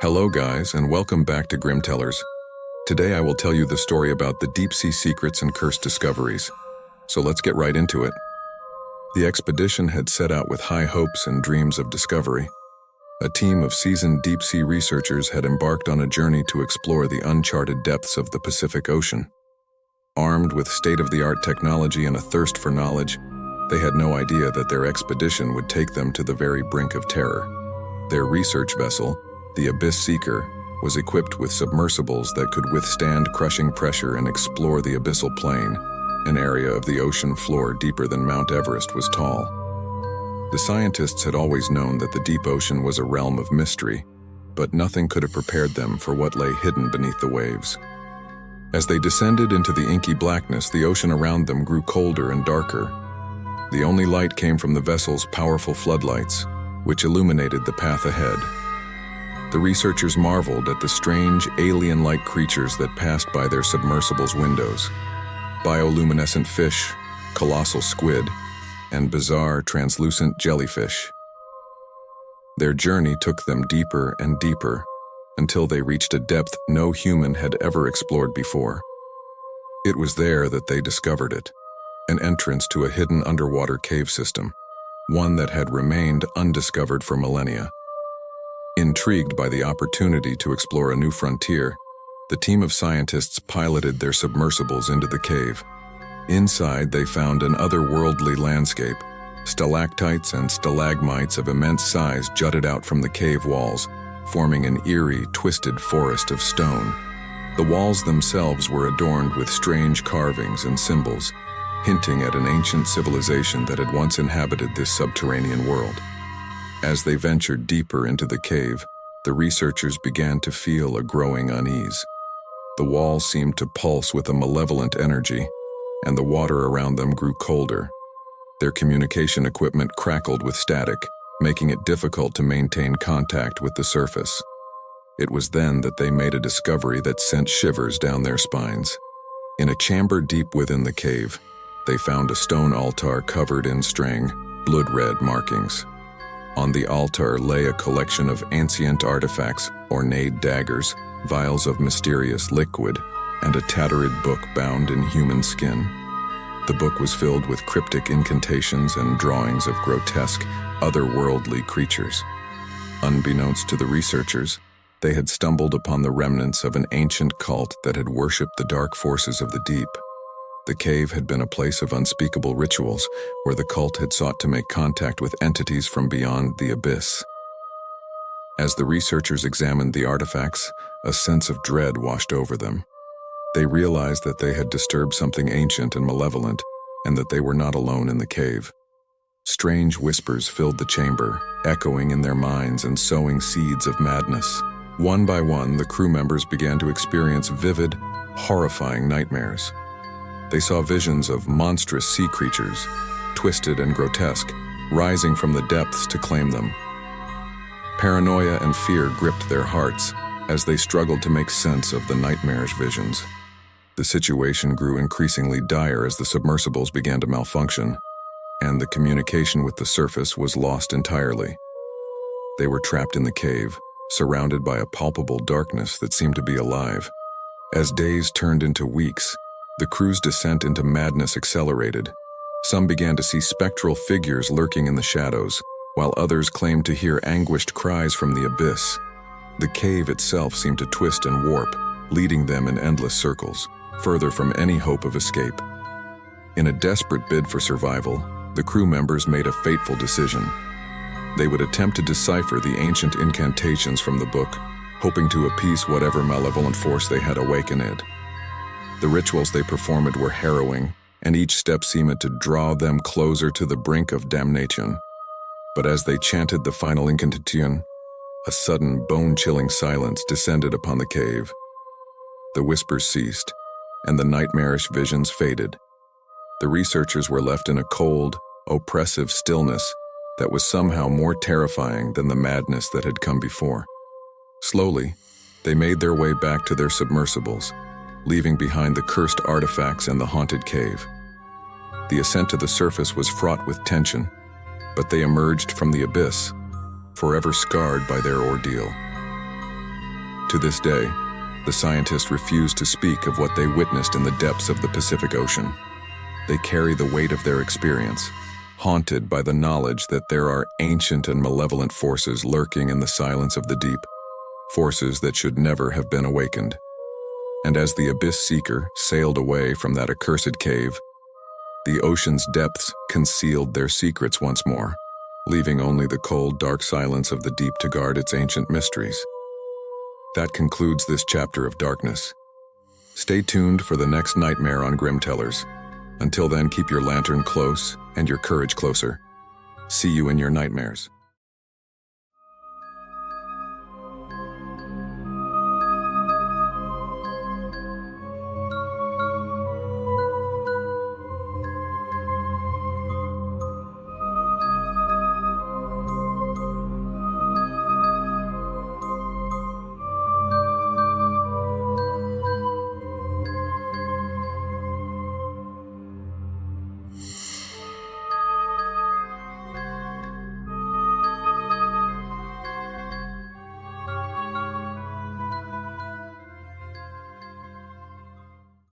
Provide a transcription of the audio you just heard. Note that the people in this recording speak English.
Hello guys, and welcome back to Grim Tellers. Today I will tell you the story about the deep sea secrets and cursed discoveries. So let's get right into it. The expedition had set out with high hopes and dreams of discovery. A team of seasoned deep sea researchers had embarked on a journey to explore the uncharted depths of the Pacific Ocean. Armed with state-of-the-art technology and a thirst for knowledge, they had no idea that their expedition would take them to the very brink of terror. Their research vessel, the Abyss Seeker, was equipped with submersibles that could withstand crushing pressure and explore the abyssal plain, an area of the ocean floor deeper than Mount Everest was tall. The scientists had always known that the deep ocean was a realm of mystery, but nothing could have prepared them for what lay hidden beneath the waves. As they descended into the inky blackness, the ocean around them grew colder and darker. The only light came from the vessel's powerful floodlights, which illuminated the path ahead. The researchers marveled at the strange, alien-like creatures that passed by their submersible's windows. Bioluminescent fish, colossal squid, and bizarre, translucent jellyfish. Their journey took them deeper and deeper, until they reached a depth no human had ever explored before. It was there that they discovered it, an entrance to a hidden underwater cave system, one that had remained undiscovered for millennia. Intrigued by the opportunity to explore a new frontier, the team of scientists piloted their submersibles into the cave. Inside, they found an otherworldly landscape. Stalactites and stalagmites of immense size jutted out from the cave walls, forming an eerie, twisted forest of stone. The walls themselves were adorned with strange carvings and symbols, hinting at an ancient civilization that had once inhabited this subterranean world. As they ventured deeper into the cave, the researchers began to feel a growing unease. The walls seemed to pulse with a malevolent energy, and the water around them grew colder. Their communication equipment crackled with static, making it difficult to maintain contact with the surface. It was then that they made a discovery that sent shivers down their spines. In a chamber deep within the cave, they found a stone altar covered in strange, blood-red markings. On the altar lay a collection of ancient artifacts, ornate daggers, vials of mysterious liquid, and a tattered book bound in human skin. The book was filled with cryptic incantations and drawings of grotesque, otherworldly creatures. Unbeknownst to the researchers, they had stumbled upon the remnants of an ancient cult that had worshipped the dark forces of the deep. The cave had been a place of unspeakable rituals, where the cult had sought to make contact with entities from beyond the abyss. As the researchers examined the artifacts, a sense of dread washed over them. They realized that they had disturbed something ancient and malevolent, and that they were not alone in the cave. Strange whispers filled the chamber, echoing in their minds and sowing seeds of madness. One by one, the crew members began to experience vivid, horrifying nightmares. They saw visions of monstrous sea creatures, twisted and grotesque, rising from the depths to claim them. Paranoia and fear gripped their hearts as they struggled to make sense of the nightmarish visions. The situation grew increasingly dire as the submersibles began to malfunction, and the communication with the surface was lost entirely. They were trapped in the cave, surrounded by a palpable darkness that seemed to be alive. As days turned into weeks, the crew's descent into madness accelerated. Some began to see spectral figures lurking in the shadows, while others claimed to hear anguished cries from the abyss. The cave itself seemed to twist and warp, leading them in endless circles, further from any hope of escape. In a desperate bid for survival, the crew members made a fateful decision. They would attempt to decipher the ancient incantations from the book, hoping to appease whatever malevolent force they had awakened. The rituals they performed were harrowing, and each step seemed to draw them closer to the brink of damnation. But as they chanted the final incantation, a sudden, bone-chilling silence descended upon the cave. The whispers ceased, and the nightmarish visions faded. The researchers were left in a cold, oppressive stillness that was somehow more terrifying than the madness that had come before. Slowly, they made their way back to their submersibles, leaving behind the cursed artifacts and the haunted cave. The ascent to the surface was fraught with tension, but they emerged from the abyss, forever scarred by their ordeal. To this day, the scientists refuse to speak of what they witnessed in the depths of the Pacific Ocean. They carry the weight of their experience, haunted by the knowledge that there are ancient and malevolent forces lurking in the silence of the deep, forces that should never have been awakened. And as the abyss seeker sailed away from that accursed cave, the ocean's depths concealed their secrets once more, leaving only the cold, dark silence of the deep to guard its ancient mysteries. That concludes this chapter of darkness. Stay tuned for the next nightmare on Grim Tellers. Until then, keep your lantern close and your courage closer. See you in your nightmares.